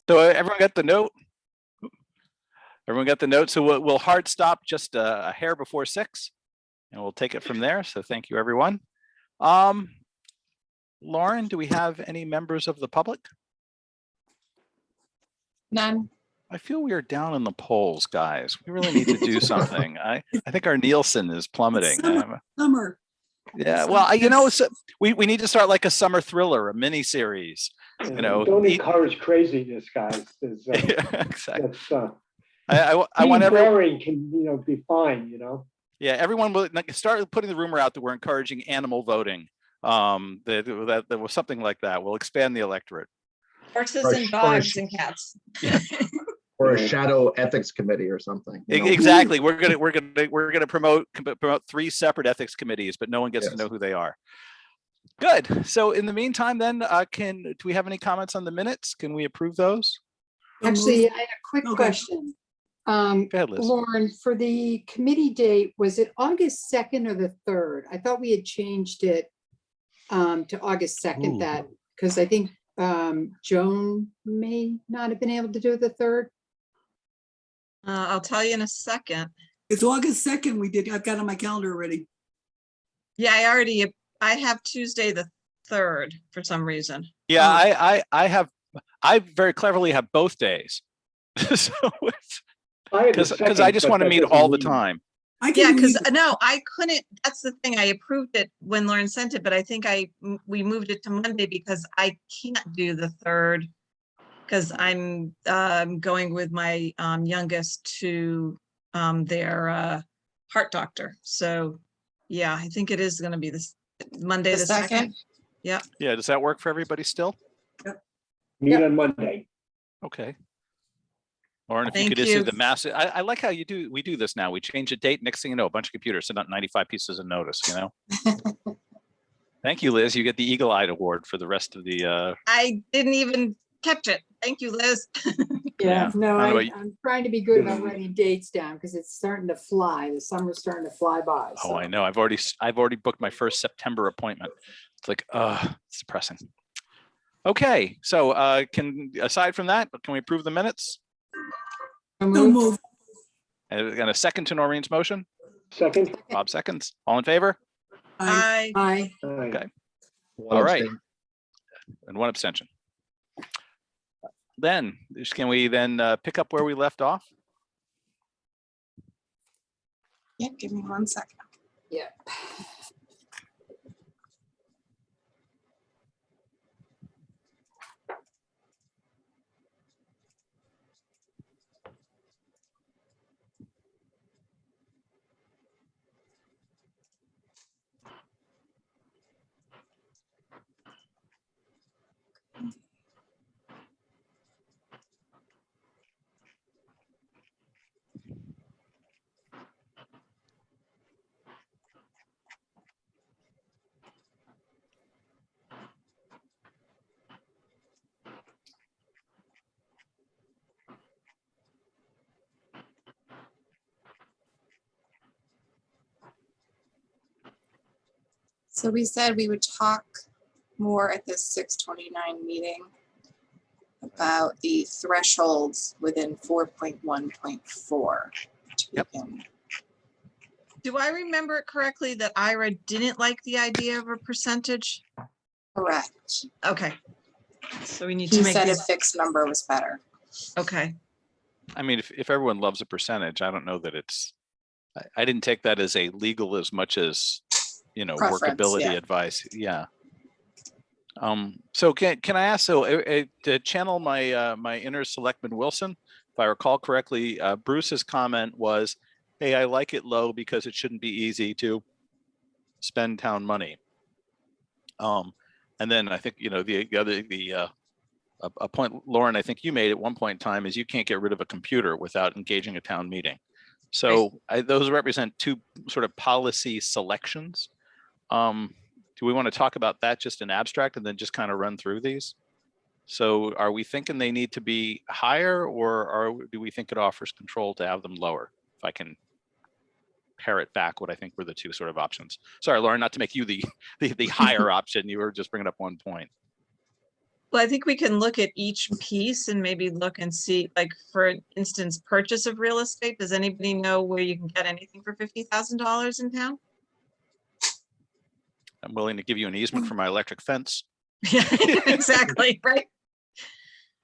So everyone got the note? Everyone got the note? So we'll hard stop just a hair before 6, and we'll take it from there. So thank you, everyone. Lauren, do we have any members of the public? None. I feel we are down in the polls, guys. We really need to do something. I think our Nielsen is plummeting. Summer. Yeah, well, we need to start like a summer thriller, a mini series. You know, don't encourage craziness, guys. Yeah, exactly. I want everyone can be fine. Yeah, everyone will start putting the rumor out that we're encouraging animal voting. That was something like that. We'll expand the electorate. Horses and dogs and cats. Yeah. Or a shadow ethics committee or something. Exactly. We're gonna promote 3 separate ethics committees, but no one gets to know who they are. Good. So in the meantime, then, do we have any comments on the minutes? Can we approve those? Actually, I had a quick Okay. question. Go ahead, Liz. Lauren, for the committee date, was it August 2nd or the 3rd? I thought we had changed it to August 2nd, because I think Joan may not have been able to do it the 3rd. I'll tell you in a second. It's August 2nd. I've got it on my calendar already. Yeah, I have Tuesday the 3rd for some reason. Yeah, I very cleverly have both days. So because I just want to meet all the time. Yeah, because I couldn't. That's the thing. I approved it when Lauren sent it, but I think we moved it to Monday because I can't do the 3rd because I'm going with my youngest to their heart doctor. So yeah, I think it is going to be this Monday the 2nd. Yeah. Yeah. Does that work for everybody still? Yep. Meet on Monday. Okay. Lauren, if you Thank could issue you. the massive, I like how we do this now. We change a date. Next thing you know, a bunch of computers send out 95 pieces of notice, Thank you, Liz. You get the Eagle Eye Award for the rest of the. I didn't even catch it. Thank you, Liz. Yeah. No, I don't know I'm trying to be good about writing dates down because it's starting to fly. The summer's starting to fly by. Oh, I know. I've already booked my first September appointment. It's like, it's depressing. Okay, so aside from that, can we approve the minutes? Don't move. And a second to Noreen's motion. Second. Bob seconds. All in favor? Aye. Bye. Okay. One All right. abstain. And 1 abstention. Then, can we then pick up where we left off? Yeah, give me 1 second. Yeah. So we said we would talk more at this 629 meeting about the thresholds within 4.1.4. Yep. Do I remember it correctly that Ira didn't like the idea of a percentage? Correct. Okay. So we need He to make said a this. fixed number was better. Okay. I mean, if everyone loves a percentage, I don't know that it's. I didn't take that as a legal as much as Preference, workability yeah. advice. Yeah. So can I ask, to channel my inner Selectman Wilson, if I recall correctly, Bruce's comment was, hey, I like it low because it shouldn't be easy to spend town money. And then I think, a point, Lauren, I think you made at one point in time is you can't get rid of a computer without engaging a town meeting. So those represent 2 sort of policy selections. Do we want to talk about that just in abstract and then just kind of run through these? So are we thinking they need to be higher, or do we think it offers control to have them lower? If I can parrot back what I think were the 2 sort of options. Sorry, Lauren, not to make you the higher option. You were just bringing up one point. Well, I think we can look at each piece and maybe look and see, like, for instance, purchase of real estate. Does anybody know where you can get anything for $50,000 in town? I'm willing to give you an easement for my electric fence. Yeah, exactly, right?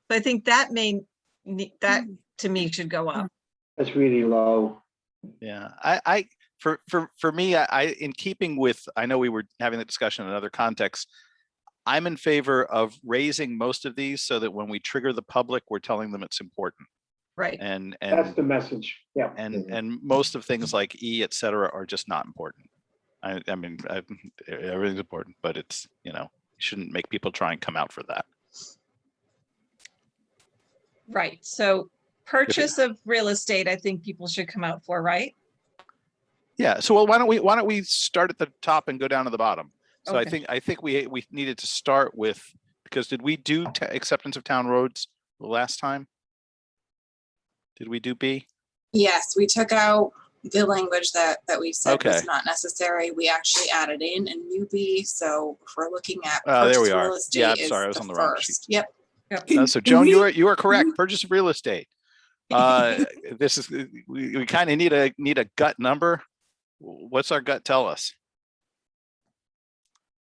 But I think that that to me should go up. That's really low. Yeah, for me, in keeping with, I know we were having the discussion in another context. I'm in favor of raising most of these so that when we trigger the public, we're telling them it's important. Right. And That's the message. Yeah. and most of things like E, et cetera, are just not important. I mean, everything's important, but it's, you shouldn't make people try and come out for that. Right. So purchase of real estate, I think people should come out for, right? Yeah. So well, why don't we start at the top and go down to the bottom? So Okay. I think we needed to start with, because did we do acceptance of town roads the last time? Did we do B? Yes, we took out the language that we said was Okay. not necessary. We actually added in a new B. So if we're looking at There we purchase are. real estate Yeah, I'm is sorry, I was the on the wrong sheet. first. Yep. So Joan, you are correct. Purchase of real estate. This is we kind of need a gut number. What's our gut tell us?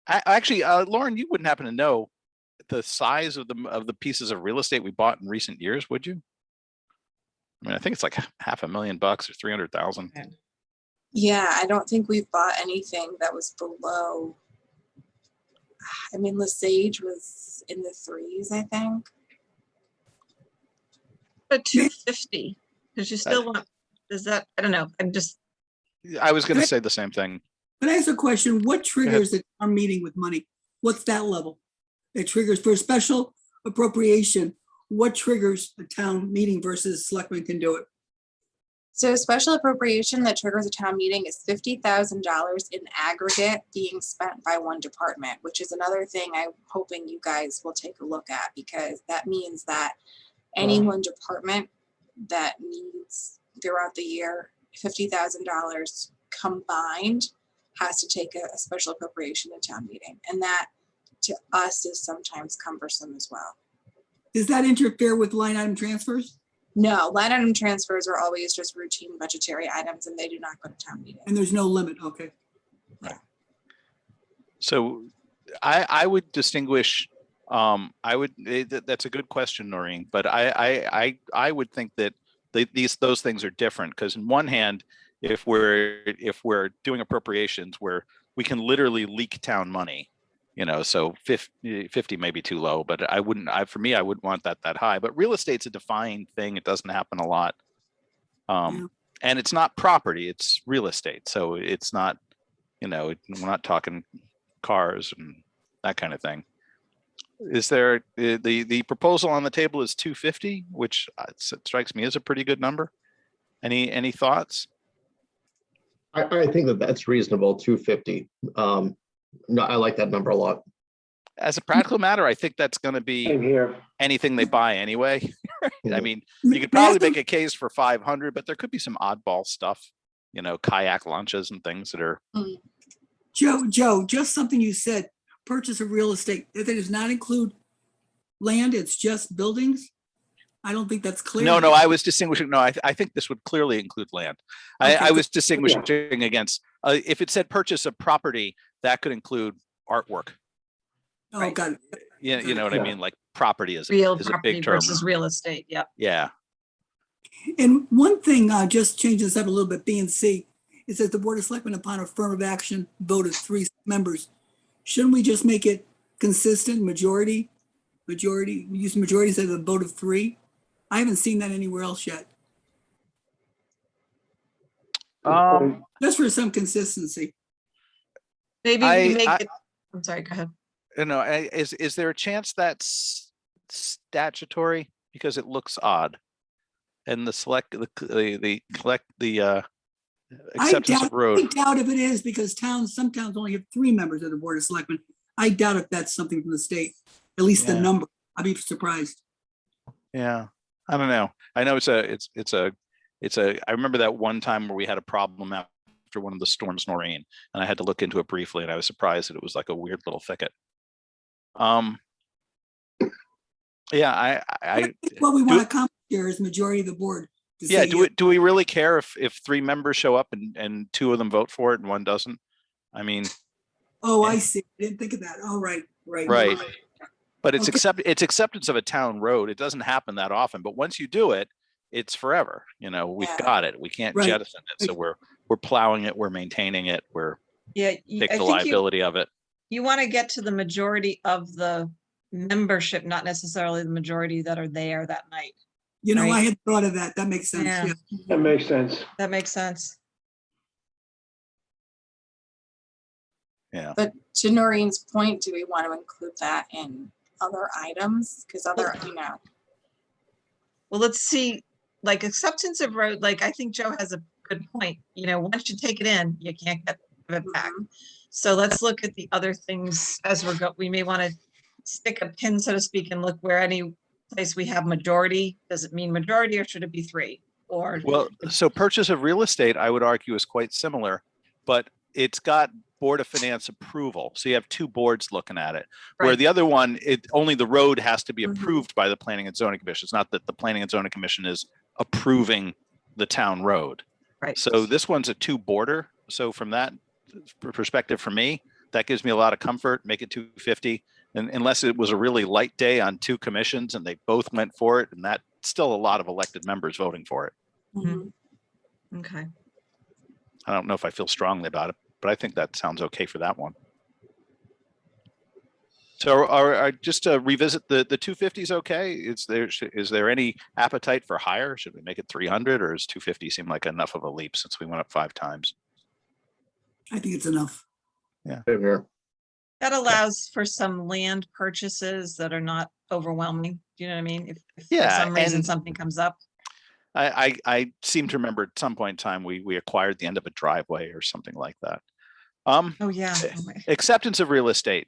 Actually, Lauren, you wouldn't happen to know the size of the pieces of real estate we bought in recent years, would you? I mean, I think it's like $500,000 or 300,000. Yeah, I don't think we've bought anything that was below. I mean, Lesage was in the threes, I think. But 250, because you still want, is that, I don't know, I was going to say the same thing. Can I ask a question? What triggers the town meeting with money? What's that level? That triggers for a special appropriation. What triggers a town meeting versus selectmen can do it? So a special appropriation that triggers a town meeting is $50,000 in aggregate being spent by one department, which is another thing I'm hoping you guys will take a look at, because that means that any one department that needs throughout the year $50,000 combined has to take a special appropriation at town meeting. And that to us is sometimes cumbersome as well. Does that interfere with line item transfers? No, line item transfers are always just routine budgetary items and they do not go to town meeting. And there's no limit, okay. So I would distinguish. That's a good question, Noreen. But I would think that those things are different, because in one hand, if we're doing appropriations where we can literally leak town money, so 50 may be too low, but for me, I wouldn't want that high. But real estate's a defined thing. It doesn't happen a lot. And it's not property, it's real estate. So it's not, we're not talking cars and that kind of thing. Is there the proposal on the table is 250, which strikes me as a pretty good number. Any thoughts? I think that's reasonable, 250. No, I like that number a lot. As a practical matter, I think that's going to be Same here. anything they buy anyway. Yeah. I mean, you could probably make a case for 500, but there could be some oddball stuff, kayak launches and things that are. Joe, just something you said, purchase of real estate, that does not include land, it's just buildings? I don't think that's clear. No, I was distinguishing. No, I think this would clearly include land. Okay, I was distinguishing against, if it said purchase of property, that could include artwork. Oh, got it. You know what I mean? Like property is real a property big term. versus real estate. Yep. Yeah. And one thing, just change this up a little bit, B and C, it says the Board of Selectmen upon affirmative action vote of 3 members. Shouldn't we just make it consistent, majority, use majority instead of a vote of 3? I haven't seen that anywhere else yet. Just for some consistency. Maybe we make it, I'm sorry, go ahead. Is there a chance that's statutory, because it looks odd, and the acceptance of road? I doubt if it is, because some towns only have 3 members of the Board of Selectmen. I doubt if that's something from the state, at least the Yeah. number. I'd be surprised. Yeah, I don't know. I know I remember that one time where we had a problem after one of the storms, Noreen, and I had to look into it briefly, and I was surprised that it was like a weird little thicket. Yeah, I What we do want to it- accomplish here is majority of the board. To yeah, say yes. do we really care if three members show up and two of them vote for it and one doesn't? I mean, Oh, I see. I didn't think of that. All right, right. right. But it's Okay. it's acceptance of a town road. It doesn't happen that often, but once you do it, it's forever. You know, we've Yeah. got it. We can't Right. jettison it. So we're plowing it, we're maintaining it, we're Yeah, take I the think you, liability of it. you want to get to the majority of the membership, not necessarily the majority that are there that night. You know, Right. I had thought of that. That makes sense. Yeah. Yeah. That makes sense. That makes sense. Yeah. But to Noreen's point, do we want to include that in other items? Because other, Well, let's see, like acceptance of road, like I think Joe has a good point. You know, once you take it in, you can't get it back. So let's look at the other things as we may want to stick a pin, so to speak, and look where any place we have majority, does it mean majority or should it be three? Or, Well, so purchase of real estate, I would argue, is quite similar, but it's got Board of Finance approval. So you have two boards looking at it. Where Right. the other one, only the road has to be Mhm. approved by the Planning and Zoning Commission. It's not that the Planning and Zoning Commission is approving the town road. right, So this one's a two border. So from that perspective, for me, that gives me a lot of comfort. Make it 250. And unless it was a really light day on two commissions and they both went for it, and that's still a lot of elected members voting for it. Mhm. okay. I don't know if I feel strongly about it, but I think that sounds okay for that one. So just to revisit the 250 is okay. Is there any appetite for higher? Should we make it 300 or is 250 seem like enough of a leap since we went up 5 times? I think it's enough. Same here. That allows for some land purchases that are not overwhelming. Do you know what I mean? If for Yeah, some reason and- something comes up. I seem to remember at some point in time we acquired the end of a driveway or something like that. Oh, yeah. Oh, my- Acceptance of real estate,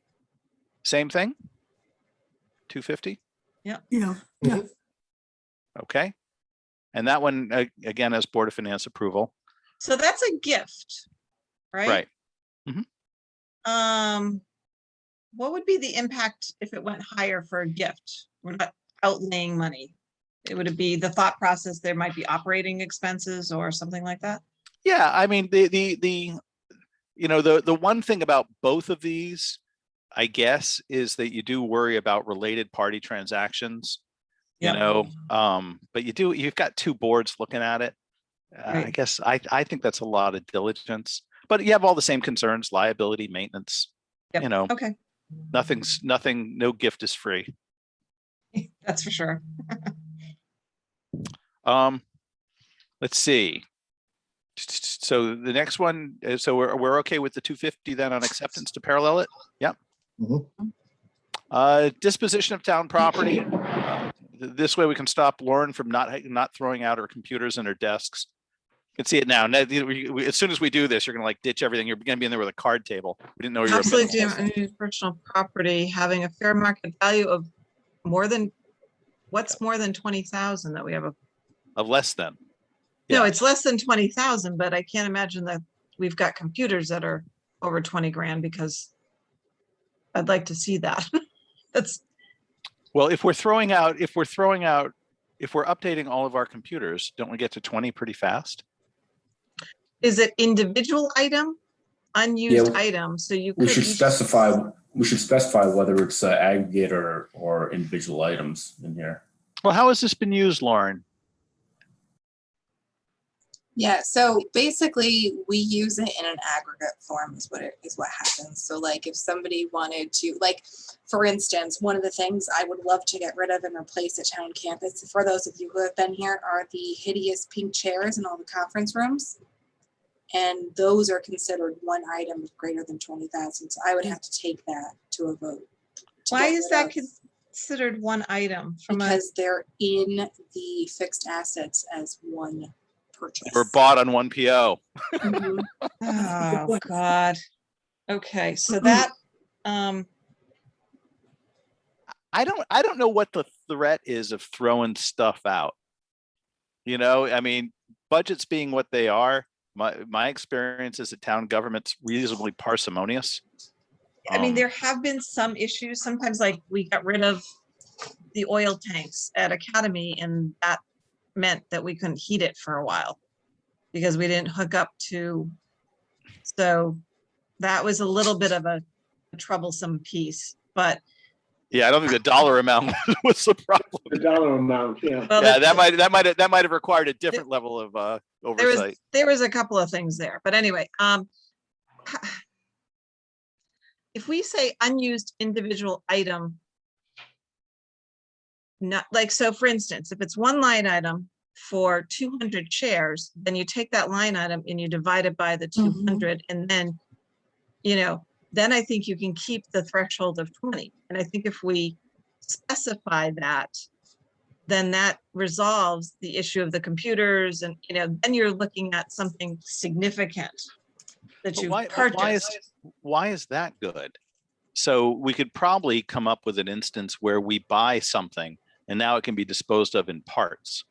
same thing. 250, You know, yeah. okay. And that one again has Board of Finance approval, So that's a gift, right? right? What would be the impact if it went higher for a gift? We're not outlaying money. It would be the thought process, there might be operating expenses or something like that? Yeah, I mean the you know the one thing about both of these, I guess, is that you do worry about related party transactions. Yep. You know, but you've got two boards looking at it. I Right. guess I think that's a lot of diligence, but you have all the same concerns: liability, maintenance. Yep. You know, Okay, nothing, no gift is free. that's for sure. Let's see. So the next one, so we're okay with the 250 then on acceptance to parallel it? Yep. Mhm. Disposition of town property. This way we can stop Lauren from not throwing out her computers and her desks. You can see it now. As soon as we do this, you're gonna like ditch everything. You're gonna be in there with a card table. We didn't know you were. Absolutely, personal property having a fair market value of more than, what's more than 20,000 that we have a, Of less than. no, Yeah. it's less than 20,000, but I can't imagine that we've got computers that are over 20 grand because I'd like to see that. That's, Well, if we're updating all of our computers, don't we get to 20 pretty fast? is it individual item, unused Yeah, item? So you We could should each- specify whether it's aggregate or individual items in here. Well, how has this been used, Lauren? Yeah, so basically we use it in an aggregate form is what happens. So like if somebody wanted to, like, for instance, one of the things I would love to get rid of and replace at town campus, for those of you who have been here, are the hideous pink chairs in all the conference rooms. And those are considered one item of greater than 20,000. So I would have to take that to a vote. to Why get is rid that of, considered one item from a, because they're in the fixed assets as one purchase. We're bought on one PO. Mhm. oh, point. God. Okay, so that, I don't know what the threat is of throwing stuff out. You know, I mean, budgets being what they are, my experience is that town government's reasonably parsimonious. I mean, Um, there have been some issues, sometimes like we got rid of the oil tanks at Academy, and that meant that we couldn't heat it for a while because we didn't hook up to, so that was a little bit of a troublesome piece, but Yeah, I don't think the dollar amount was the problem. The dollar amount, yeah. well, Yeah, that's- that might have required a different level of oversight. there was a couple of things there, but anyway, if we say unused individual item, not like, so for instance, if it's one line item for 200 chairs, then you take that line item and you divide it by the 200, and then, you know, then I think you can keep the threshold of 20. And I think if we specify that, then that resolves the issue of the computers, and, you know, then you're looking at something significant that But you why purchased. is that good? So we could probably come up with an instance where we buy something and now it can be disposed of in parts.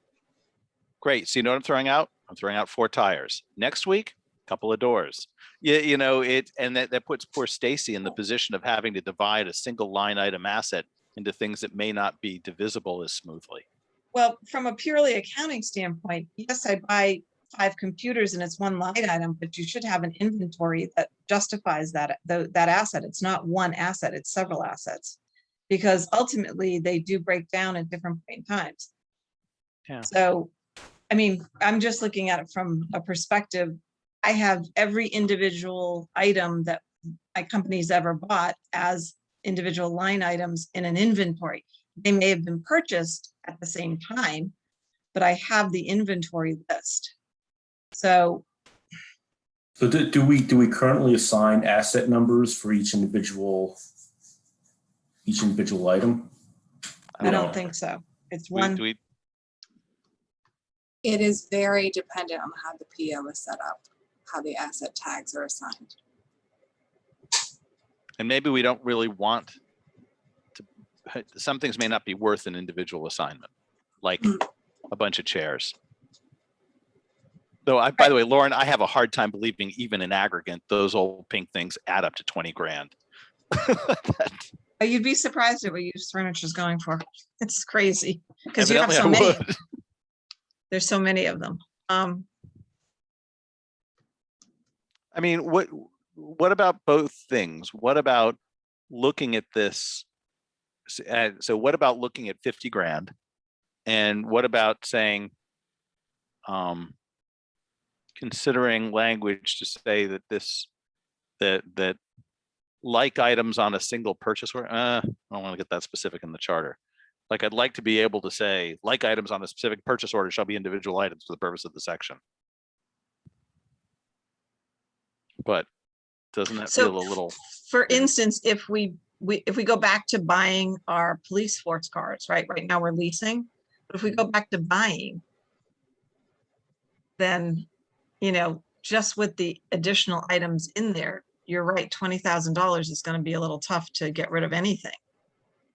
Great. So you know what I'm throwing out? I'm throwing out 4 tires. Next week, a couple of doors. Yeah, you know, and that puts poor Stacy in the position of having to divide a single line item asset into things that may not be divisible as smoothly. Well, from a purely accounting standpoint, yes, I buy 5 computers and it's one line item, but you should have an inventory that justifies that asset. It's not one asset, it's several assets. Because ultimately they do break down at different point in times. Yeah. So, I mean, I'm just looking at it from a perspective. I have every individual item that my company's ever bought as individual line items in an inventory. They may have been purchased at the same time, but I have the inventory list. So do we currently assign asset numbers for each individual item? I don't think so. It's one. It is very dependent on how the PO is set up, how the asset tags are assigned. And maybe we don't really want to, some things may not be worth an individual assignment, like a bunch of chairs. Though, by the way, Lauren, I have a hard time believing even in aggregate, those old pink things add up to 20 grand. You'd be surprised at what used furniture is going for. It's crazy because you have Evidently so I many. would. There's so many of them. I mean, what about both things? What about looking at this? So what about looking at 50 grand? And what about saying, considering language to say that that like items on a single purchase order, I don't want to get that specific in the charter. Like, I'd like to be able to say, like items on a specific purchase order shall be individual items for the purpose of the section. But doesn't that So, feel a little? for instance, if we go back to buying our police sports cars, right? Right now we're leasing. But if we go back to buying, then, you know, just with the additional items in there, you're right, $20,000 is going to be a little tough to get rid of anything.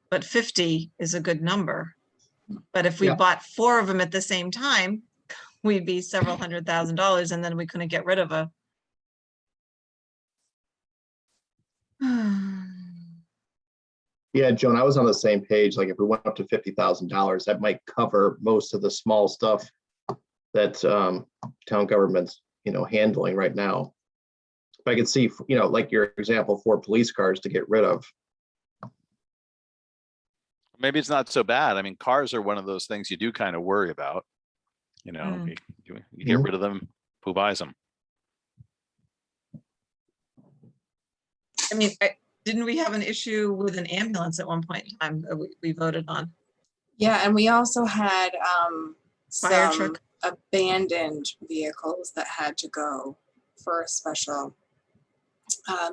But 50 is a good number. But if we Yeah. bought 4 of them at the same time, we'd be several $100,000, and then we couldn't get rid of a. Yeah, Joan, I was on the same page. Like if we went up to $50,000, that might cover most of the small stuff that town government's, handling right now. But I could see, like your example, 4 police cars to get rid of. Maybe it's not so bad. I mean, cars are one of those things you do kind of worry about. You get rid of them, who buys them? I mean, didn't we have an issue with an ambulance at one point in time that we voted on? Yeah, and we also had Fire some truck. abandoned vehicles that had to go for a special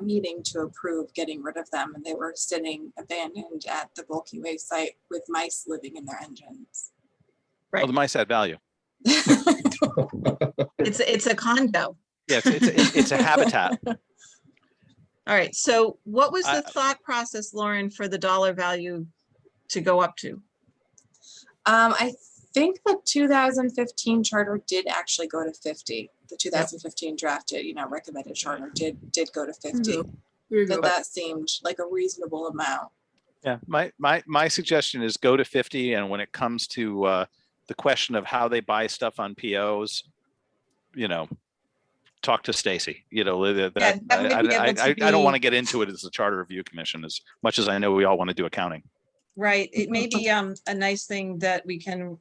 meeting to approve getting rid of them, and they were sitting abandoned at the bulky waste site with mice living in their engines. Right. Oh, the mice add value. It's a condo. Yeah, it's a habitat. All right. So what was the I- thought process, Lauren, for the dollar value to go up to? I think the 2015 charter did actually go to 50. The 2015 drafted, recommended charter did go to 50. There you go. That seemed like a reasonable amount. Yeah, my suggestion is go to 50, and when it comes to the question of how they buy stuff on POs, talk to Stacy. that would be able to I don't want to be- get into it as the Charter Review Commission, as much as I know we all want to do accounting. Right, it may be a nice thing that we can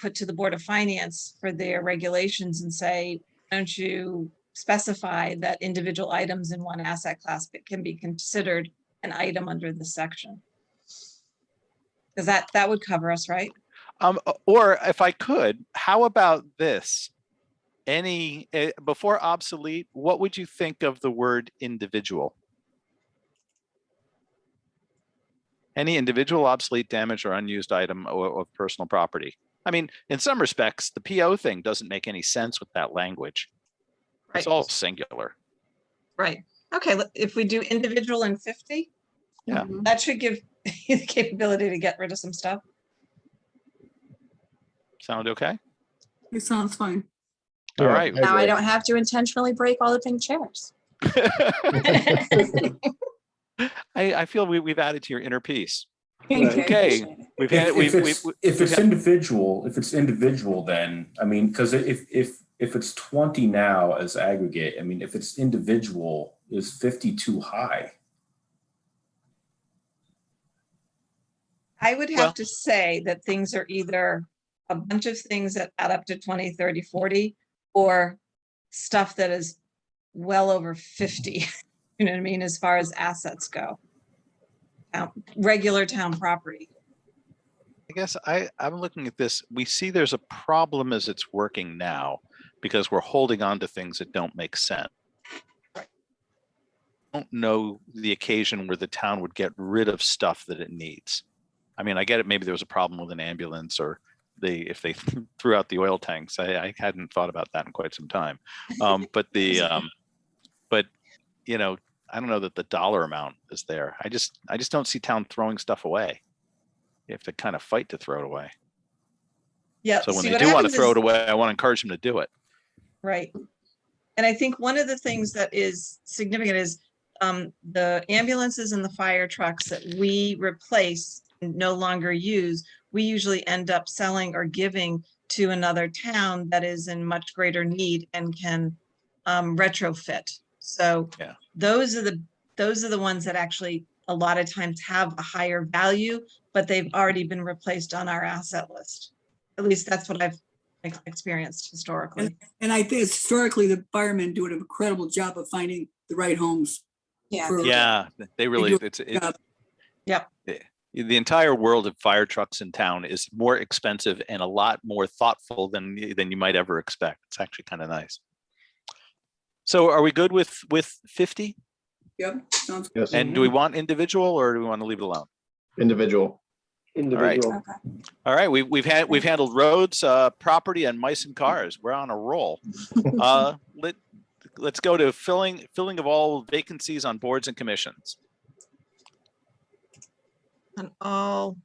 put to the Board of Finance for their regulations and say, don't you specify that individual items in one asset class can be considered an item under this section? Because that would cover us, right? Or if I could, how about this? Before obsolete, what would you think of the word individual? Any individual, obsolete, damaged, or unused item of personal property. I mean, in some respects, the PO thing doesn't make any sense with that language. It's Right. all singular. Right, okay, if we do individual and 50, Yeah. Mhm. that should give you the capability to get rid of some stuff. Sound okay? It sounds fine. All Yeah, right. Now I agree. don't have to intentionally break all the pink chairs. I feel we've added to your inner peace. Thank you, I Okay. appreciate it. We've had, If it's we've had- individual, then, I mean, because if it's 20 now as aggregate, I mean, if it's individual, is 50 too high? I would Well- have to say that things are either a bunch of things that add up to 20, 30, 40, or stuff that is well over 50. You know what I mean, as far as assets go. Regular town property. I guess I'm looking at this. We see there's a problem as it's working now because we're holding on to things that don't make sense. I don't know the occasion where the town would get rid of stuff that it needs. I mean, I get it. Maybe there was a problem with an ambulance, or if they threw out the oil tanks. I hadn't thought about that in quite some time. But I don't know that the dollar amount is there. I just don't see town throwing stuff away. You have to kind of fight to throw it away. Yeah. So when see, they what do want to happens throw is- it away, I want to encourage them to do it. Right. And I think one of the things that is significant is the ambulances and the fire trucks that we replace and no longer use, we usually end up selling or giving to another town that is in much greater need and can retrofit. So Yeah. those are the ones that actually a lot of times have a higher value, but they've already been replaced on our asset list. At least that's what I've experienced historically. And I think historically, the firemen do an incredible job of finding the right homes. Yeah. for- Yeah, they really, do it's, job. the entire world of fire trucks in town is more expensive and a lot more thoughtful than you might ever expect. It's actually kind of nice. So are we good with 50? Yep, sounds Yes, And do we want individual, or do we want to leave it alone? individual. Individual. Okay. All right, we've handled roads, property, and mice and cars. We're on a roll. Let's go to filling of all vacancies on boards and commissions. And all,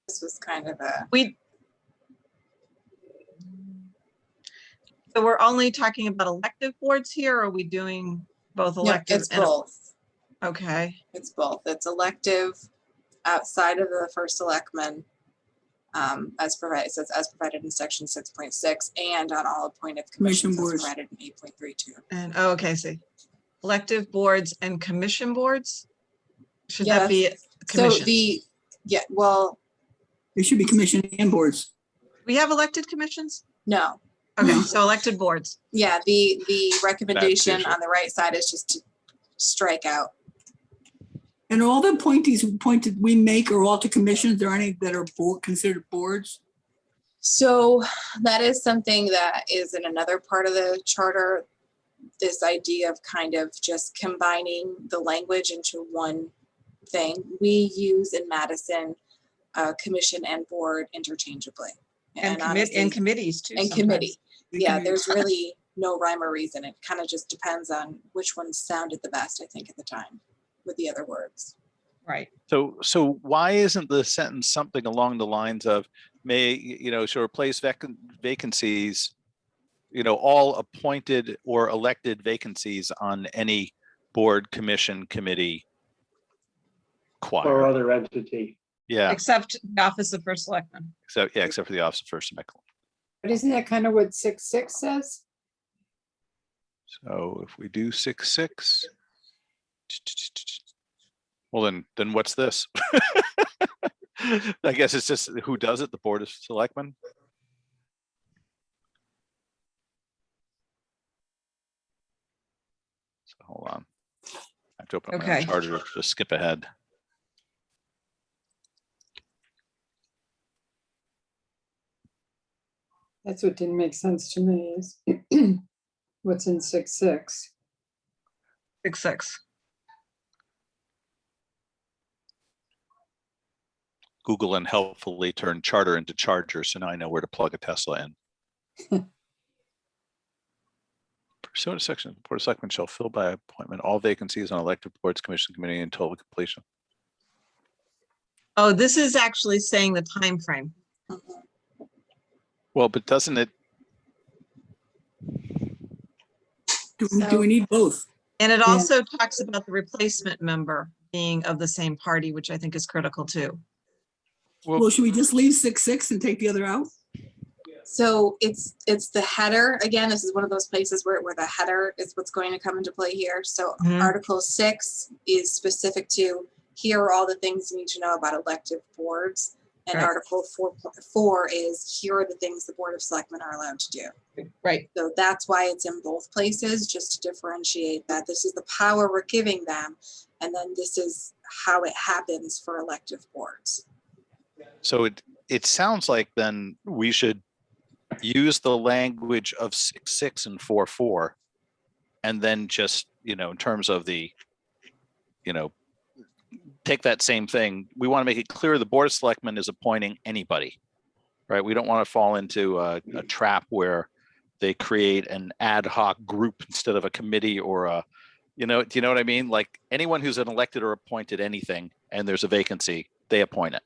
This was kind of a, so we're only talking about elective boards here, or are we doing both no, elective? it's both. Okay, It's both. It's elective outside of the first selectman. As provided, it says as provided in section 6.6 and on all appointed Commission commissions as boards. provided in 8.32. and, oh, okay, see. Elective boards and commission boards? Should Yeah, that be So commissions? well, They should be commission and boards. We have elected commissions? no. Okay, No. so elected boards. Yeah, the recommendation usually- on the right side is just to strike out. And all the appointees we make are all to commissions. There are any that are considered boards. So that is something that is in another part of the charter. This idea of kind of just combining the language into one thing. We use in Madison, commission and board interchangeably. And honestly- committees too. and sometimes. committee. They Yeah, can be- there's really no rhyme or reason. It kind of just depends on which one sounded the best, I think, at the time with the other words. Right, So why isn't the sentence something along the lines of should replace vacancies, all appointed or elected vacancies on any board, commission, committee, Or choir. other entity. Yeah, Except the office of first selectman. except for the office of first selectman. But isn't that kind of what 6.6 says? So if we do 6.6, well, then what's this? I guess it's just who does it, the board of selectmen. So hold on. I have to open up my own Okay. charter to skip ahead. That's what didn't make sense to me is what's in 6.6. 6.6. Google and helpfully turned charter into charger, so now I know where to plug a Tesla in. Pursuant to section, the board of selectmen shall fill by appointment all vacancies on elected boards, commission, committee until completion. Oh, this is actually saying the time frame. Well, but doesn't it? Do we need both? And it Yeah. also talks about the replacement member being of the same party, which I think is critical too. Well, should we just leave 6.6 and take the other out? So it's the header. Again, this is one of those places where the header is what's going to come into play here. So Mhm. Article 6 is specific to, here are all the things you need to know about elective boards. And Right. Article 4 is, here are the things the Board of Selectmen are allowed to do. Right. So that's why it's in both places, just to differentiate that this is the power we're giving them. And then this is how it happens for elective boards. So it sounds like then we should use the language of 6.6 and 4.4, and then just, in terms of the, take that same thing. We want to make it clear the board of selectmen is appointing anybody, right? We don't want to fall into a trap where they create an ad hoc group instead of a committee or a, do you know what I mean? Like anyone who's an elected or appointed anything and there's a vacancy, they appoint it.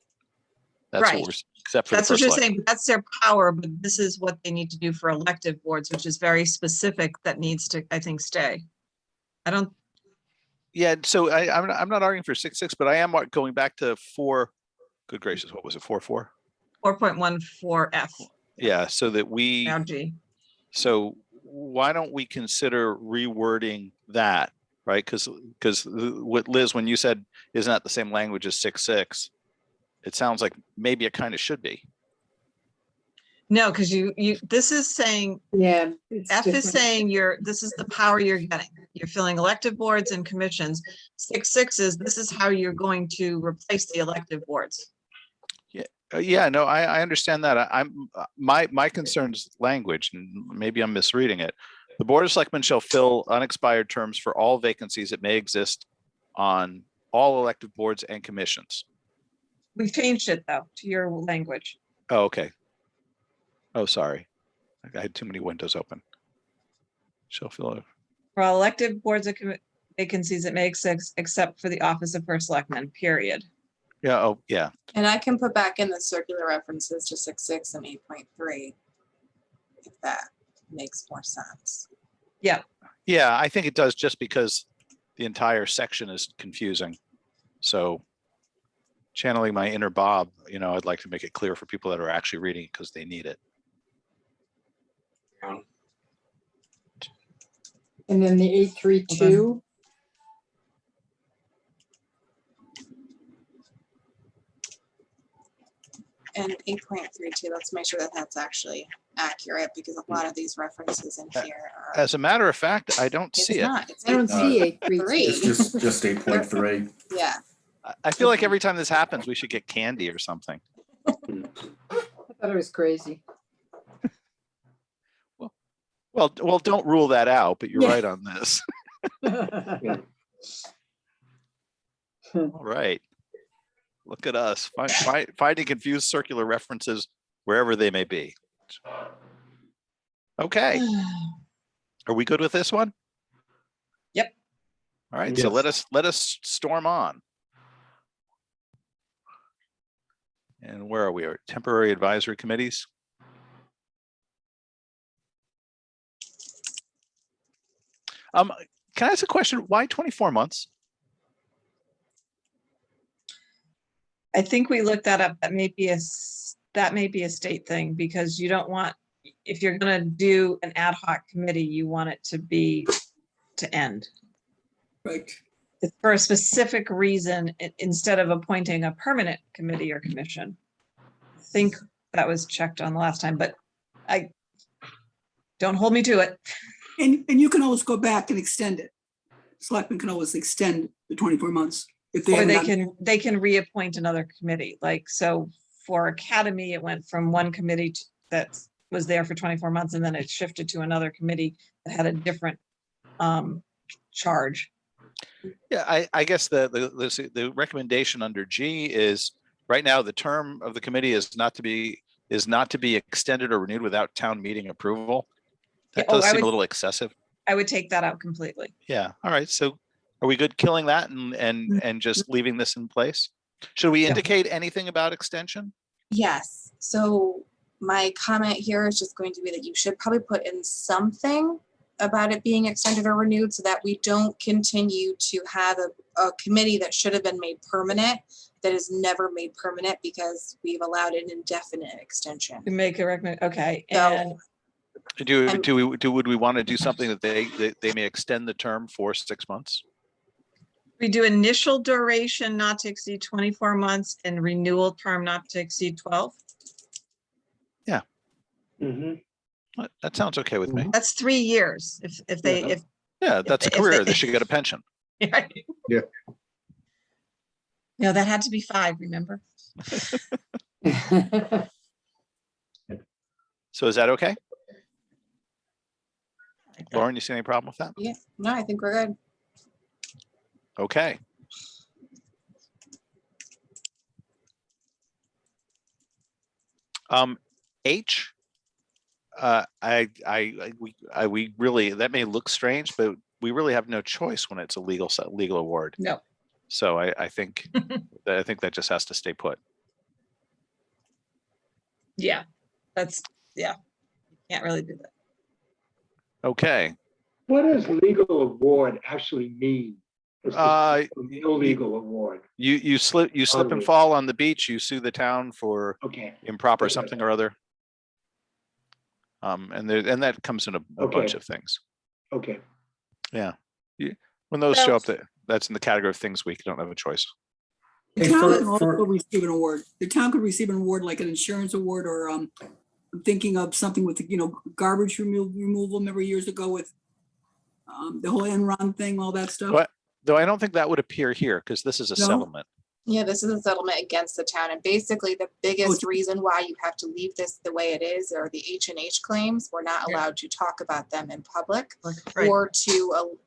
That's Right. what we're, except for That's the what first you're selectman. saying. That's their power, but this is what they need to do for elective boards, which is very specific, that needs to, I think, stay. I don't, Yeah, so I'm not arguing for 6.6, but I am going back to 4. Good gracious, what was it? 4.4? 4.14F, Yeah, so that we, now G. so why don't we consider rewording that, right? Because what Liz, when you said isn't that the same language as 6.6, it sounds like maybe it kind of should be. No, because this is saying, Yeah. it's F is different. saying this is the power you're getting. You're filling elective boards and commissions. 6.6 is, this is how you're going to replace the elective boards. Yeah, no, I understand that. My concern's language, and maybe I'm misreading it. The board of selectmen shall fill unexpired terms for all vacancies that may exist on all elective boards and commissions. We changed it though, to your language. Oh, okay. Oh, sorry. I had too many windows open. Shall fill. For all elective boards and vacancies that may exist, except for the office of first selectman, period. Yeah. Oh, yeah. And I can put back in the circular references to 6.6 and 8.3, if that makes more sense. Yeah, I think it does, just because the entire section is confusing. So channeling my inner Bob, I'd like to make it clear for people that are actually reading it because they need it. And then the 832. And 8.32, let's make sure that that's actually accurate, because a lot of these references in here are. As a matter of fact, I don't It's see it. not. It's I don't see 8.3. It's just 8.3. Yeah. I feel like every time this happens, we should get candy or something. I thought it was crazy. Well, don't rule that out, but you're Yeah. right on this. All right. Look at us finding confused circular references wherever they may be. Okay. Are we good with this one? Yep. All right. So Yes. let us storm on. And where are we? Our temporary advisory committees. Can I ask a question? Why 24 months? I think we looked that up. That may be a state thing because you don't want, if you're gonna do an ad hoc committee, you want it to end. Right. It's for a specific reason instead of appointing a permanent committee or commission. I think that was checked on the last time, but don't hold me to it. And you can always go back and extend it. Selectmen can always extend the 24 months if they Or haven't they can reappoint another committee. Like, so for Academy, it went from one committee that was there for 24 months and then it shifted to another committee that had a different charge. Yeah, I guess the recommendation under G is right now the term of the committee is not to be extended or renewed without town meeting approval. That Yeah, does seem a little excessive. I would take that out completely. Yeah. All right. So are we good killing that and just leaving this in place? Should we Yeah. indicate anything about extension? Yes, so my comment here is just going to be that you should probably put in something about it being extended or renewed so that we don't continue to have a committee that should have been made permanent that is never made permanent because we've allowed an indefinite extension. You make a recommend, okay, So- and Would we want to do something that they may extend the term for 6 months? we do initial duration not to exceed 24 months and renewal term not to exceed 12. That sounds okay with me. That's 3 years. If they, Yeah, that's a if they- career. They should get a pension. Yeah. No, that had to be 5, remember? So is that okay? Lauren, you see any problem with that? Yeah, no, I think we're good. Okay. H. We really, that may look strange, but we really have no choice when it's a legal award. No. So I think that just has to stay put. Yeah, can't really do that. Okay. What does legal award actually mean? It's Uh, an illegal award. You slip and Hardly. fall on the beach, you sue the town for Okay, improper Okay. something or other. And that comes in a bunch of things. okay. Yeah. When those So- show up, that's in the category of things we don't have a choice. The Hey, town for- can also for- receive an award. The town could receive an award like an insurance award or I'm thinking of something with, garbage removal, remember years ago with the whole Enron thing, all that stuff. What? Though I don't think that would appear here because this is a No? settlement. Yeah, this is a settlement against the town, and basically the biggest reason why you have to leave this the way it is are the H&H claims. We're not Yeah. allowed to talk about them in public Right. or to,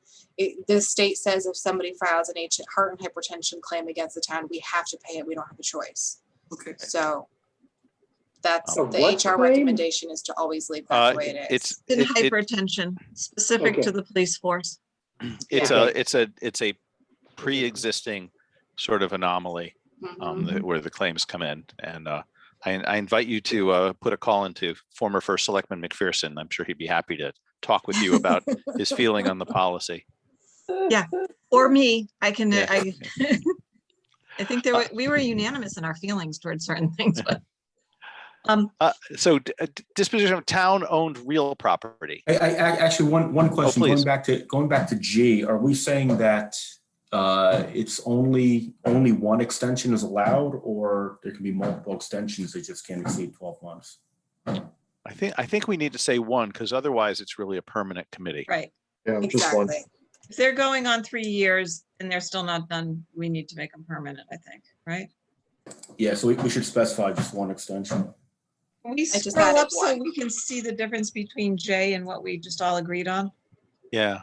the state says if somebody files an heart and hypertension claim against the town, we have to pay it. We don't have a choice. Okay. So that's A the what HR claim? recommendation is to always leave that the way it is. In it- hypertension, specific to Okay. the police force. it's Yeah. a pre-existing sort of anomaly Mhm. where the claims come in. And I invite you to put a call into former First Selectman McPherson. I'm sure he'd be happy to talk with you about his feeling on the policy. Or me, I can, Yeah. I think we were unanimous in our feelings towards certain things, but. So disposition of town-owned real property. I actually, one question, please. going back to G, are we saying that it's only one extension is allowed, or there can be multiple extensions that just can't exceed 12 months? I think we need to say one because otherwise it's really a permanent committee. Right. Yeah, just one. Exactly. If they're going on 3 years and they're still not done, we need to make them permanent, I think, right? Yeah, so we should specify just one extension. Can we just scroll added up so one. we can see the difference between J and what we just all agreed on? Yeah.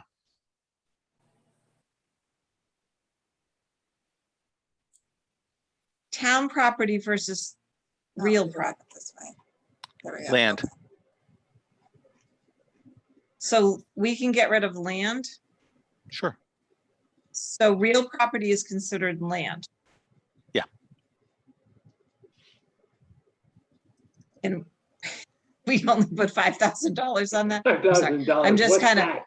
Town property versus No, real we don't property. have it this way. There we go. Land. Okay. So we can get rid of land. Sure. So real property is considered land. Yeah. And we only put $5,000 on that. I'm sorry. $5,000. I'm just What's kinda- that?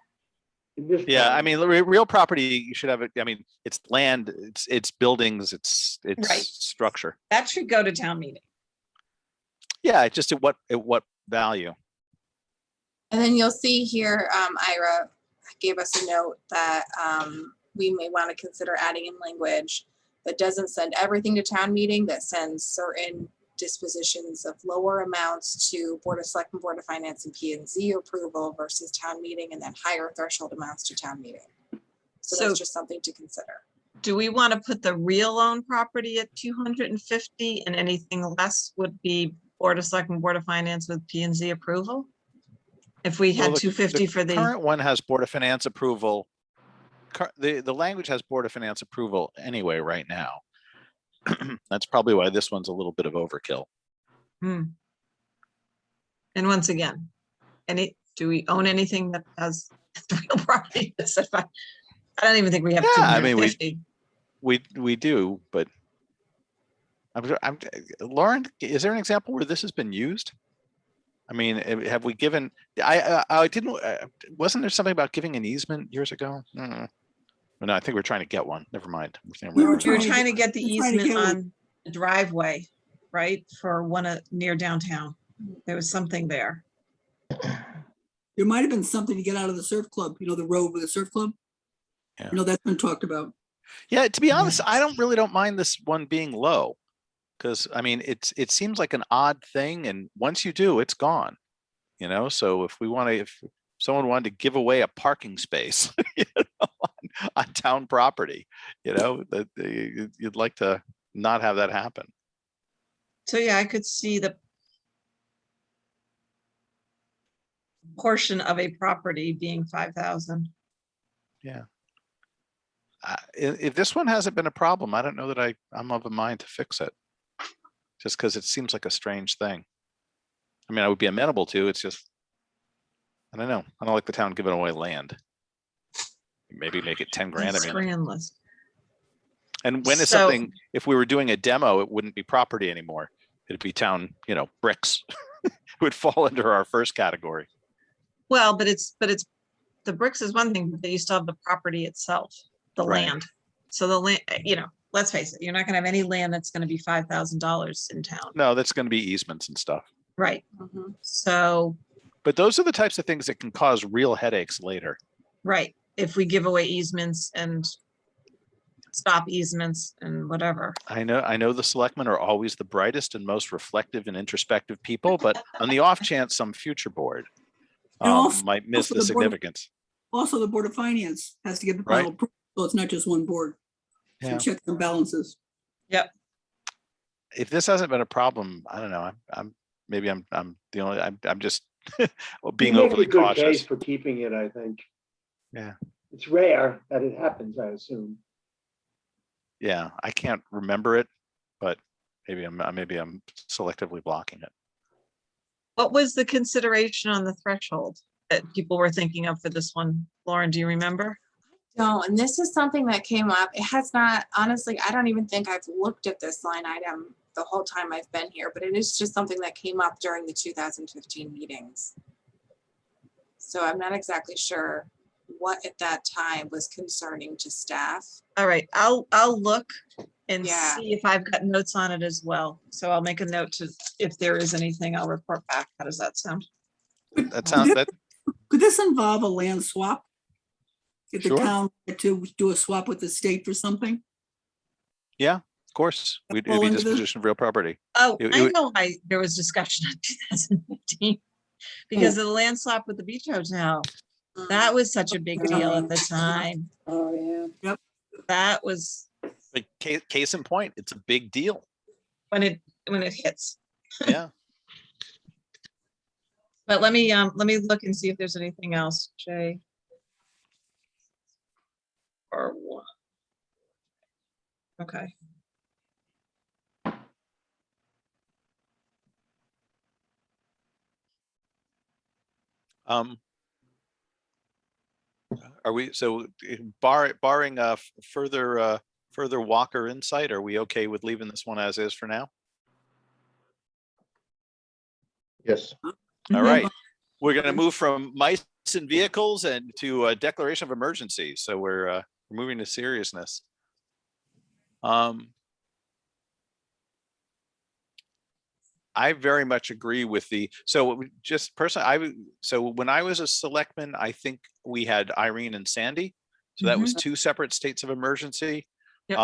in this. Yeah, I town. mean, real property, you should have it. I mean, it's land, it's buildings, it's Right. structure. That should go to town meeting. Yeah, it's just at what value? And then you'll see here, Ira gave us a note that we may want to consider adding in language that doesn't send everything to town meeting, that sends certain dispositions of lower amounts to Board of Selectmen, Board of Finance, and P and Z approval versus town meeting, and then higher threshold amounts to town meeting. So So- that's just something to consider. Do we want to put the real owned property at 250 and anything less would be Board of Selectmen, Board of Finance with P and Z approval? If we Well, had 250 for the, Current one has Board of Finance approval. The language has Board of Finance approval anyway right now. That's probably why this one's a little bit of overkill. and once again, do we own anything that has real property? I don't even think we have Yeah, I mean, 250. We do, but Lauren, is there an example where this has been used? I mean, have we given, I didn't, wasn't there something about giving an easement years ago? No, I think we're trying to get one. Never mind. We were We were trying to get the we're trying to easement get one. on the driveway, right? For one near downtown. There was something there. There might have been something to get out of the surf club, the road with the surf club. Yeah. That's been talked about. Yeah, to be honest, I don't mind this one being low. Because I mean, it seems like an odd thing, and once you do, it's gone. So if someone wanted to give away a parking space, on town property, that you'd like to not have that happen. So yeah, I could see the portion of a property being 5,000. If this one hasn't been a problem, I don't know that I'm of a mind to fix it. Just because it seems like a strange thing. I mean, I would be amenable to, it's just, I don't know. I don't like the town giving away land. Maybe make it 10 grand. I mean, Grand list. and when is So- something, if we were doing a demo, it wouldn't be property anymore. It'd be town, bricks. It would fall under our first category. Well, but it's the bricks is one thing, but you still have the property itself, the Right. land. So the land, let's face it, you're not gonna have any land that's gonna be $5,000 in town. No, that's going to be easements and stuff. Right. Mhm. So, But those are the types of things that can cause real headaches later. right, if we give away easements and stop easements and whatever. I know the selectmen are always the brightest and most reflective and introspective people, but on the off chance some future board And also- might miss also the the Board of- significance. Also, the Board of Finance has to get the Right. final approval, so it's not just one board. Yeah. Some checks and balances. If this hasn't been a problem, I don't know. I'm the only, I'm just being You make a overly good case cautious. for keeping it, I think. Yeah. It's rare that it happens, I assume. Yeah, I can't remember it, but maybe I'm selectively blocking it. What was the consideration on the threshold that people were thinking of for this one? Lauren, do you remember? No, and this is something that came up. It has not, honestly, I don't even think I've looked at this line item the whole time I've been here, but it is just something that came up during the 2015 meetings. So I'm not exactly sure what at that time was concerning to staff. All right, I'll look and Yeah. see if I've got notes on it as well. So I'll make a note to, if there is anything, I'll report back. How does that sound? That sounds, that, Could this involve a land swap? If the Sure. town had to do a swap with the state for something? of course, it'd fall be into this? disposition of real property. Oh, It I would- know why there was discussion in 2015. Because of the land swap with the beach hotel. That was such a big deal at the time. Oh, yeah. That was But case in point, it's a big deal. when it hits. Yeah. But let me look and see if there's anything else, Jay. Or what? Okay. Are we, so barring further Walker insight, are we okay with leaving this one as is for now? Yes. All right, we're gonna move from mice in vehicles and to a declaration of emergency. So we're moving to seriousness. I very much agree with so just personally, so when I was a selectman, I think we had Irene and Sandy. So that was two separate states of emergency. Yep.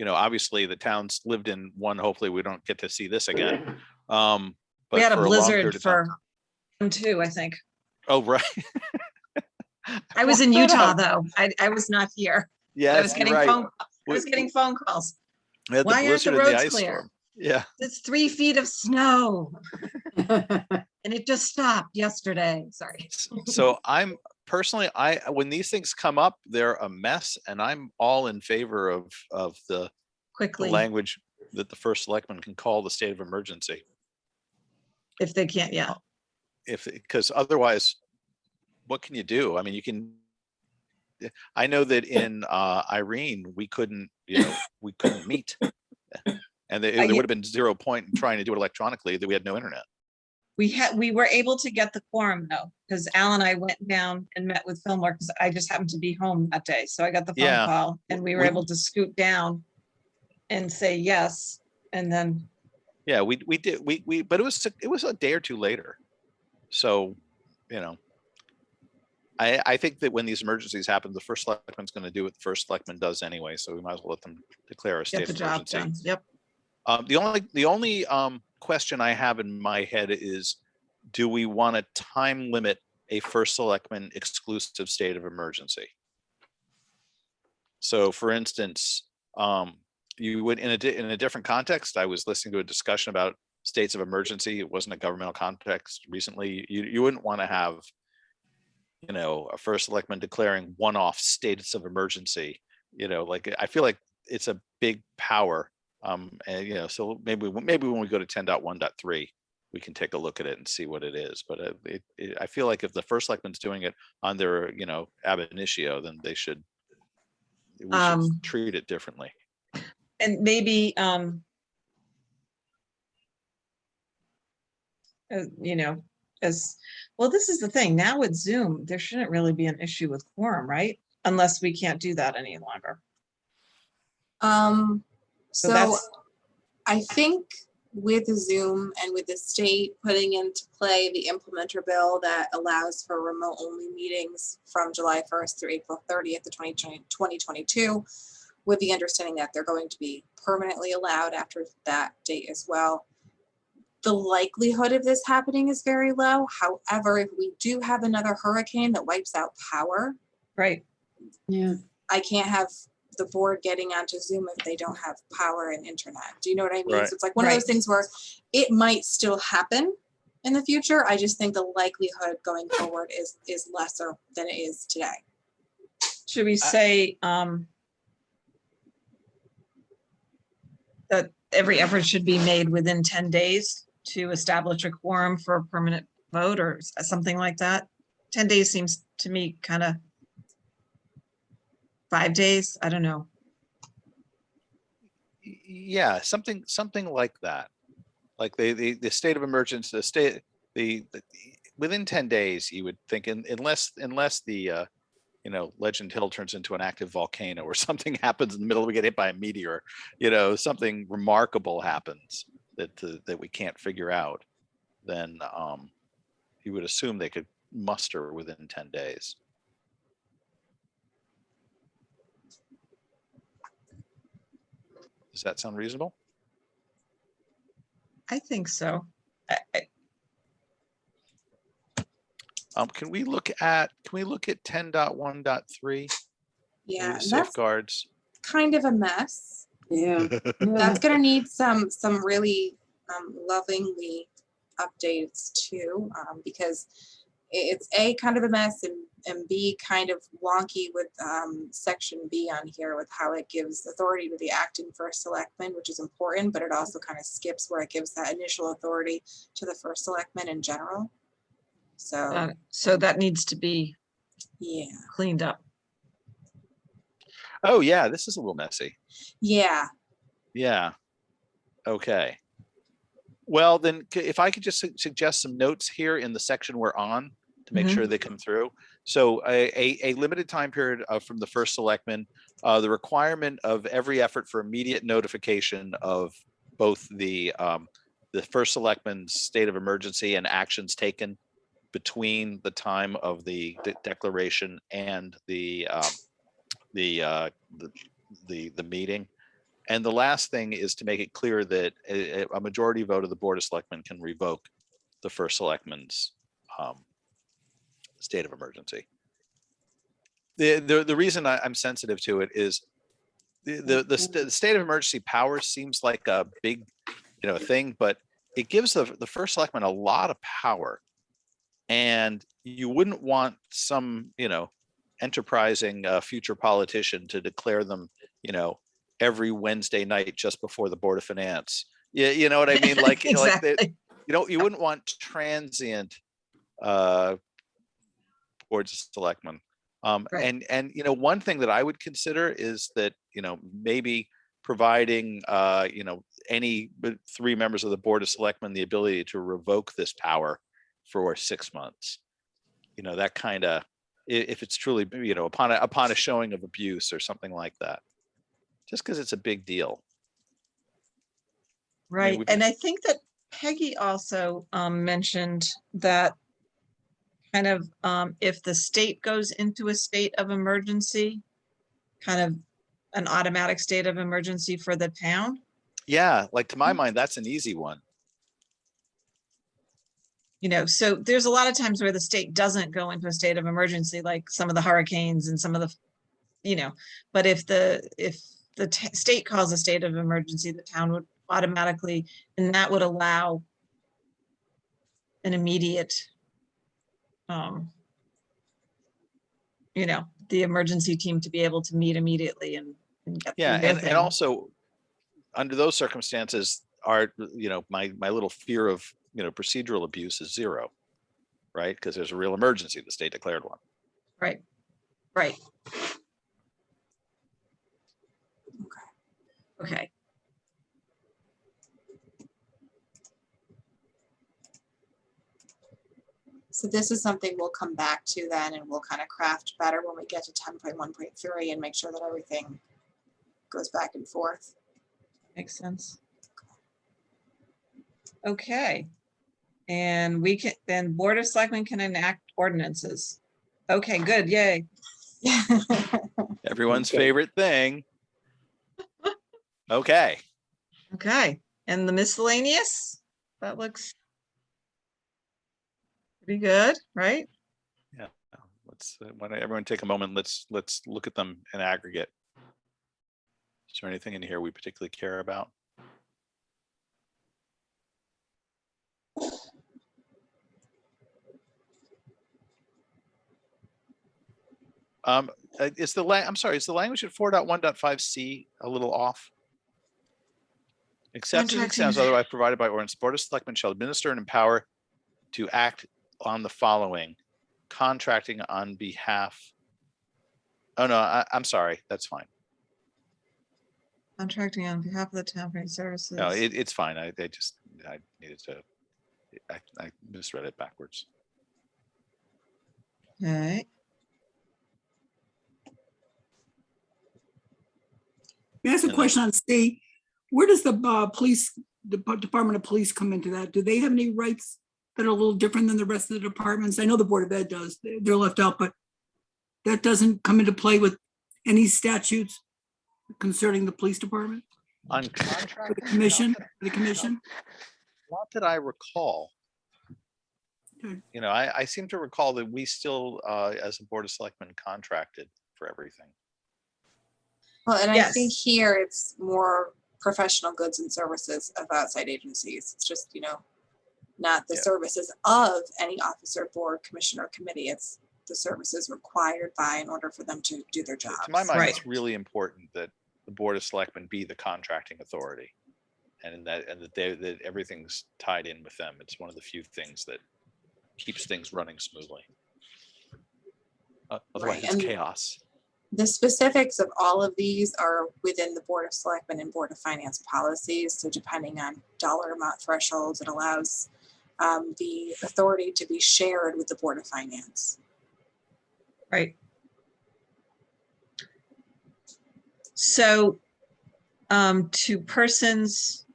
Obviously the towns lived in one. Hopefully we don't get to see this again. We But had a for long period blizzard of time- for one too, I think. Oh, right. I was in Well, Utah though. I was not here. Yes, I was getting you're right. I was getting phone calls. We had the Why aren't the blizzard and the roads ice clear? storm. Yeah. It's 3 feet of snow and it just stopped yesterday. Sorry. So I'm personally, when these things come up, they're a mess, and I'm all in favor of the Quickly, language that the first selectman can call the state of emergency. if they can't, yeah. Because otherwise, what can you do? I mean, I know that in Irene, we couldn't meet. And there would have been 0 point in trying to do it electronically, that we had no internet. We were able to get the quorum though, because Al and I went down and met with Fillmore because I just happened to be home that day. So I got the phone Yeah. call and we were able to scoot down and say yes. And then, Yeah, we did, but it was a day or two later. So, I think that when these emergencies happen, the first selectman's going to do what the first selectman does anyway. So we might as well let them declare a get state the of job emergency. done. Yep. The only question I have in my head is, do we want to time limit a first selectman exclusive state of emergency? So for instance, you would, in a different context, I was listening to a discussion about states of emergency. It wasn't a governmental context recently. You wouldn't want to have, a first selectman declaring one-off states of emergency. Like, I feel like it's a big power. And so maybe when we go to 10.1.3, we can take a look at it and see what it is. But I feel like if the first selectman's doing it on their, ab initio, then we should treat it differently. And maybe, as well, this is the thing now with Zoom, there shouldn't really be an issue with quorum, right? Unless we can't do that any longer. So So that's, I think with Zoom and with the state putting into play the implementer bill that allows for remote only meetings from July 1st through April 30th of 2022, with the understanding that they're going to be permanently allowed after that date as well. The likelihood of this happening is very low. However, if we do have another hurricane that wipes out power, right. Yeah. I can't have the board getting onto Zoom if they don't have power and internet. Do you know what I mean? Right. So it's like one of those Right. things where it might still happen in the future. I just think the likelihood going forward is lesser than it is today. Should we say, that every effort should be made within 10 days to establish a quorum for a permanent vote or something like that? 10 days seems to me kind of 5 days. I don't know. Yeah, something like that. Like the state of emergency, within 10 days, you would think, unless the Legend Hill turns into an active volcano or something happens in the middle, we get hit by a meteor, something remarkable happens that we can't figure out, then you would assume they could muster within 10 days. Does that sound reasonable? I think so. Can we look at 10.1.3? Yeah, and that's Safeguards. kind of a mess. Yeah. That's gonna need some really lovingly updates too, because it's A, kind of a mess, and B, kind of wonky with section B on here with how it gives authority to the acting first selectman, which is important, but it also kind of skips where it gives that initial authority to the first selectman in general. So So that needs to be yeah, cleaned up. Oh yeah, this is a little messy. yeah, Yeah. Okay. Well, then if I could just suggest some notes here in the section we're on to make Mhm. sure they come through. So a limited time period from the first selectman, the requirement of every effort for immediate notification of both the first selectman's state of emergency and actions taken between the time of the declaration and the meeting. And the last thing is to make it clear that a majority vote of the Board of Selectmen can revoke the first selectman's state of emergency. The reason I'm sensitive to it is the state of emergency power seems like a big, thing, but it gives the first selectman a lot of power. And you wouldn't want some, enterprising future politician to declare them, every Wednesday night just before the Board of Finance. Yeah, you know what I mean? Like, Exactly. you wouldn't want transient boards of selectmen. Right. And one thing that I would consider is that, maybe providing any 3 members of the Board of Selectmen the ability to revoke this power for 6 months. That kind of, if it's truly, upon a showing of abuse or something like that, just because it's a big deal. Right. we've- And I think that Peggy also mentioned that kind of if the state goes into a state of emergency, kind of an automatic state of emergency for the town. Yeah, like to my mind, that's an easy one. So there's a lot of times where the state doesn't go into a state of emergency, like some of the hurricanes and some of the, but if the state calls a state of emergency, the town would automatically, and that would allow an immediate, the emergency team to be able to meet immediately and get Yeah, through their and thing. also under those circumstances, my little fear of procedural abuse is 0, right? Because there's a real emergency. The state declared one. Right. Right. Okay. So this is something we'll come back to then, and we'll kind of craft better when we get to 10.1.3 and make sure that everything goes back and forth. Makes sense. Okay. And we can, then Board of Selectmen can enact ordinances. Okay, good, yay. Everyone's Okay. favorite thing. Okay. Okay, and the miscellaneous, that looks pretty good, right? Yeah. Let's why don't everyone take a moment. Let's look at them in aggregate. Is there anything in here we particularly care about? Is the I'm sorry, is the language at 4.1.5C a little off? Except as it sounds Contracting. otherwise provided by ordinance, Board of Selectmen shall administer and empower to act on the following: contracting on behalf. Oh no, I'm sorry, that's fine. Contracting on behalf of the town for any services. No, it's fine. I needed to. I misread it backwards. Okay, May I ask a And question on C? Where does the Department of Police come into that? Do they have any rights that are a little different than the rest of the departments? I know the Board of Ed does, they're left out, but that doesn't come into play with any statutes concerning the police department? On For contract, the commission, not that I recall. Okay. I seem to recall that we still, as a Board of Selectmen, contracted for everything. Well, and I Yes. think here it's more professional goods and services of outside agencies. It's just, not the Yeah. services of any officer, board, commissioner, committee. It's the services required by in order for them to do their jobs. To my mind, Right. it's really important that the Board of Selectmen be the contracting authority, and that everything's tied in with them. It's one of the few things that keeps things running smoothly. Otherwise, Right, it's and- chaos. The specifics of all of these are within the Board of Selectmen and Board of Finance policies. So depending on dollar amount thresholds, it allows the authority to be shared with the Board of Finance. Right. So, to persons,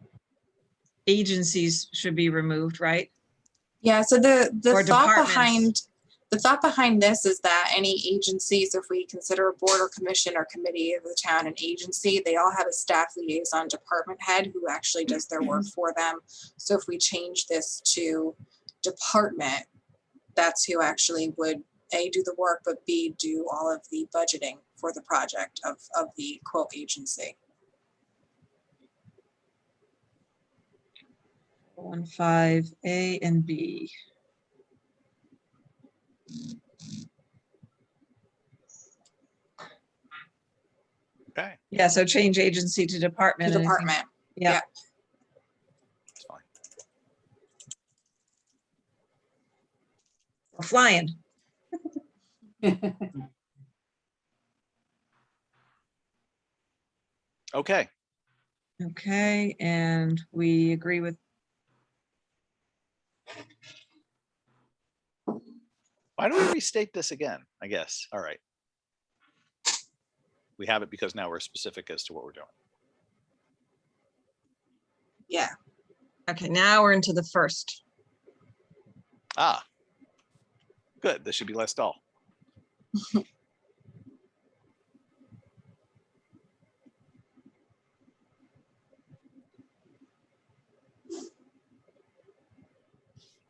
agencies should be removed, right? Yeah, so Or the departments. thought behind this is that any agencies, if we consider a board or commission or committee of the town an agency, they all have a staff liaison department head who actually does their work for them. So if we change this to department, that's who actually would A, do the work, but B, do all of the budgeting for the project of the quote agency. 1.5A and B. Okay, Yeah, so change agency to department. The and I think- department. Yeah. Yeah. that's fine. We're flying. Okay, Okay, and we agree with, why don't we restate this again, I guess? All right. We have it because now we're specific as to what we're doing. Yeah. okay, now we're into the first. Ah, good. This should be less dull.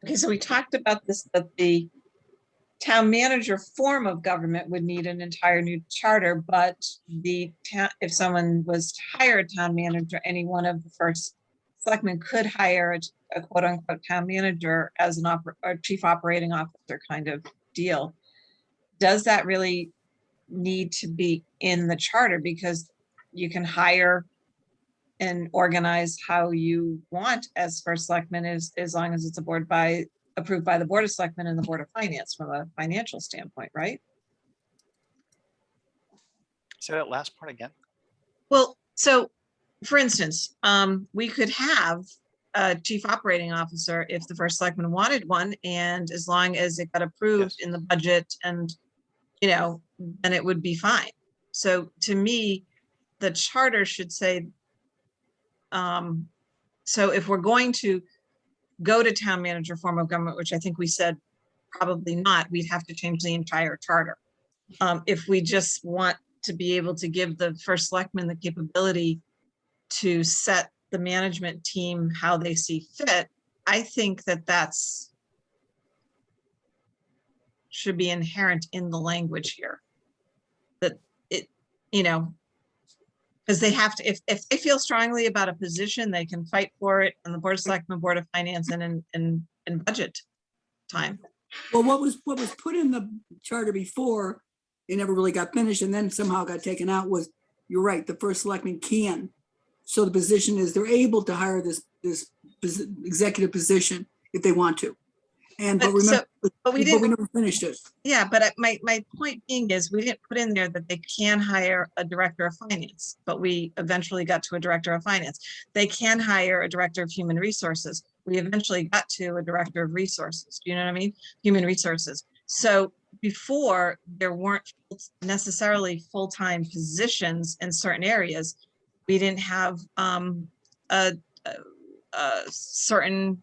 Okay, so we talked about this, that the town manager form of government would need an entire new charter, but the town, if someone was to hire a town manager, any one of the first selectmen could hire a quote unquote town manager as an or chief operating officer kind of deal. Does that really need to be in the charter? Because you can hire and organize how you want as first selectman, as long as it's approved by the Board of Selectmen and the Board of Finance from a financial standpoint, right? Say that last part again. Well, so for instance, we could have a chief operating officer if the first selectman wanted one, and as long as it got approved Yes. in the budget and, then it would be fine. So to me, the charter should say, so if we're going to go to town manager form of government, which I think we said probably not, we'd have to change the entire charter. If we just want to be able to give the first selectman the capability to set the management team how they see fit, I think that that's should be inherent in the language here. That it, because they have to, if they feel strongly about a position, they can fight for it on the Board of Selectmen, Board of Finance, and in budget time. Well, what was put in the charter before, it never really got finished and then somehow got taken out was, you're right, the first selectman can. So the position is they're able to hire this executive position if they want to. And, but But so- remember, But we we didn't, never finished it. yeah, but my point being is we didn't put in there that they can hire a director of finance, but we eventually got to a director of finance. They can hire a director of human resources. We eventually got to a director of resources. Do you know what I mean? Human resources. So before, there weren't necessarily full-time positions in certain areas. We didn't have certain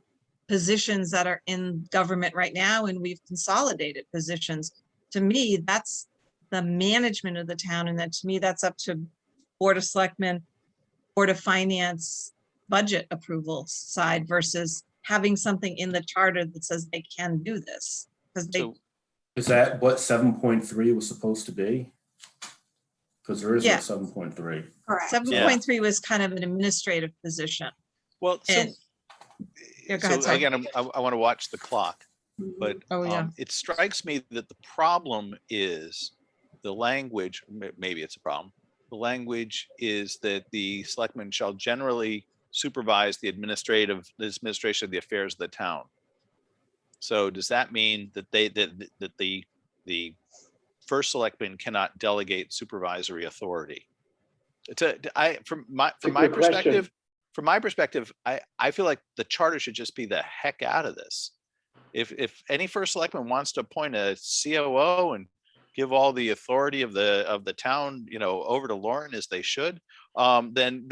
positions that are in government right now, and we've consolidated positions. To me, that's the management of the town, and that to me, that's up to Board of Selectmen, Board of Finance, budget approval side versus having something in the charter that says they can do this. Because they, So Is that what 7.3 was supposed to be? Because there is no Yeah. 7.3. Correct. 7.3 was kind of an administrative position. well, so, And- Yeah, go ahead, so sorry. again, I want to watch the clock, but Oh, yeah. it strikes me that the problem is the language, maybe it's a problem. The language is that the selectmen shall generally supervise the administration of the affairs of the town. So does that mean that the first selectman cannot delegate supervisory authority? From my a good question. perspective, from my perspective, I feel like the charter should just be the heck out of this. If any first selectman wants to appoint a COO and give all the authority of the town, over to Lauren as they should, then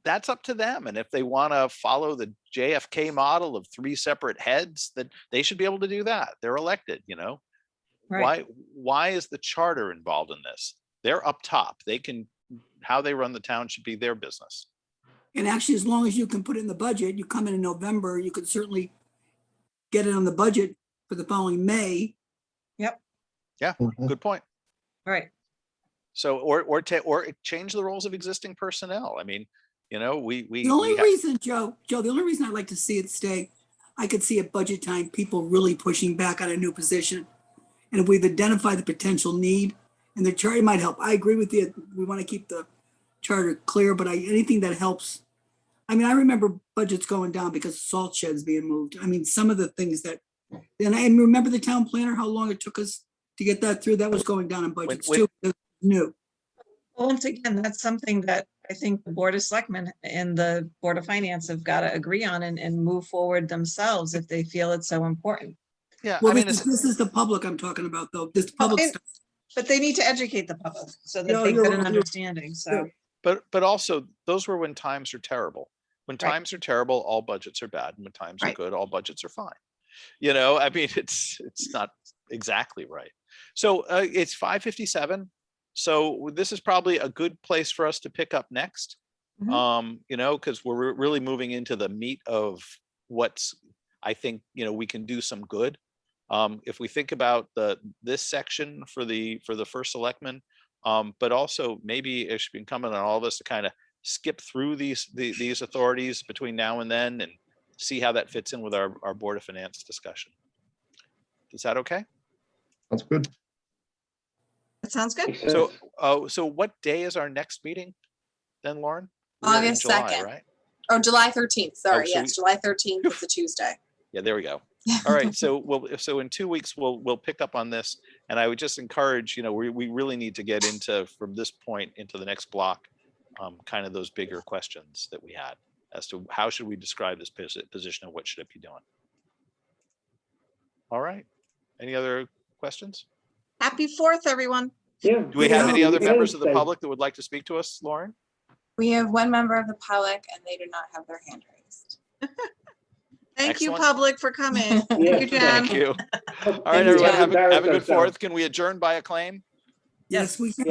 that's up to them. And if they want to follow the JFK model of 3 separate heads, then they should be able to do that. They're elected, Right. Why is the charter involved in this? They're up top. How they run the town should be their business. And actually, as long as you can put it in the budget, you come in November, you could certainly get it on the budget for the following May. Yeah, good point. Right. So, or change the roles of existing personnel. I mean, The only reason, Joe, the only reason I'd like to see it stay, I could see at budget time, people really pushing back on a new position. And if we've identified the potential need, and the charter might help. I agree with you. We want to keep the charter clear, but anything that helps. I mean, I remember budgets going down because salt sheds being moved. I mean, some of the things and I remember the town planner, how long it took us to get that through. That was going down in budgets too. It was new. Well, once again, that's something that I think the Board of Selectmen and the Board of Finance have got to agree on and move forward themselves if they feel it's so important. Yeah, Well, I mean, this is the public I'm talking about, though. This Well, public and- stuff. But they need to educate the public so that Yeah, they you're get an right. understanding. So, but also those were when times are terrible. When Right. times are terrible, all budgets are bad. And when times are Right. good, all budgets are fine. I mean, it's not exactly right. So it's 5:57. So this is probably a good place for us to pick up next. Because we're really moving into the meat of what's, I think, we can do some good. If we think about this section for the first selectman, but also maybe it should be incumbent on all of us to kind of skip through these authorities between now and then and see how that fits in with our Board of Finance discussion. Is that okay? That's good. that sounds good. Makes sense. So what day is our next meeting then, Lauren? We're in August July, 2nd. right? Oh, July 13th. Sorry. so Yes, July 13th is a Tuesday. Yeah, there we go. All right, so in 2 weeks, we'll pick up on this. And I would just encourage, we really need to get into, from this point into the next block, kind of those bigger questions that we had as to how should we describe this position and what should it be doing? All right. Any other questions? Happy 4th, everyone. Yeah. Do we have any other members of the Wednesday. public that would like to speak to us, Lauren? We have one member of the public and they do not have their hand raised. Thank you, Excellent. public, for coming. Yeah, Thank you, Jen. Thank you. All right, Thank you. everyone, have a Embarrass good ourselves. 4th. Can we adjourn by acclaim? Yes, we can.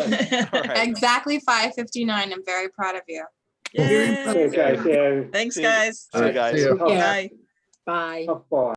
All right. Exactly 5:59. I'm very proud of you. Very Yay. impressive. Okay, guys, yeah. Thanks, See- guys. See you guys. See ya. Tough- Yeah. Bye. Bye. tough bar.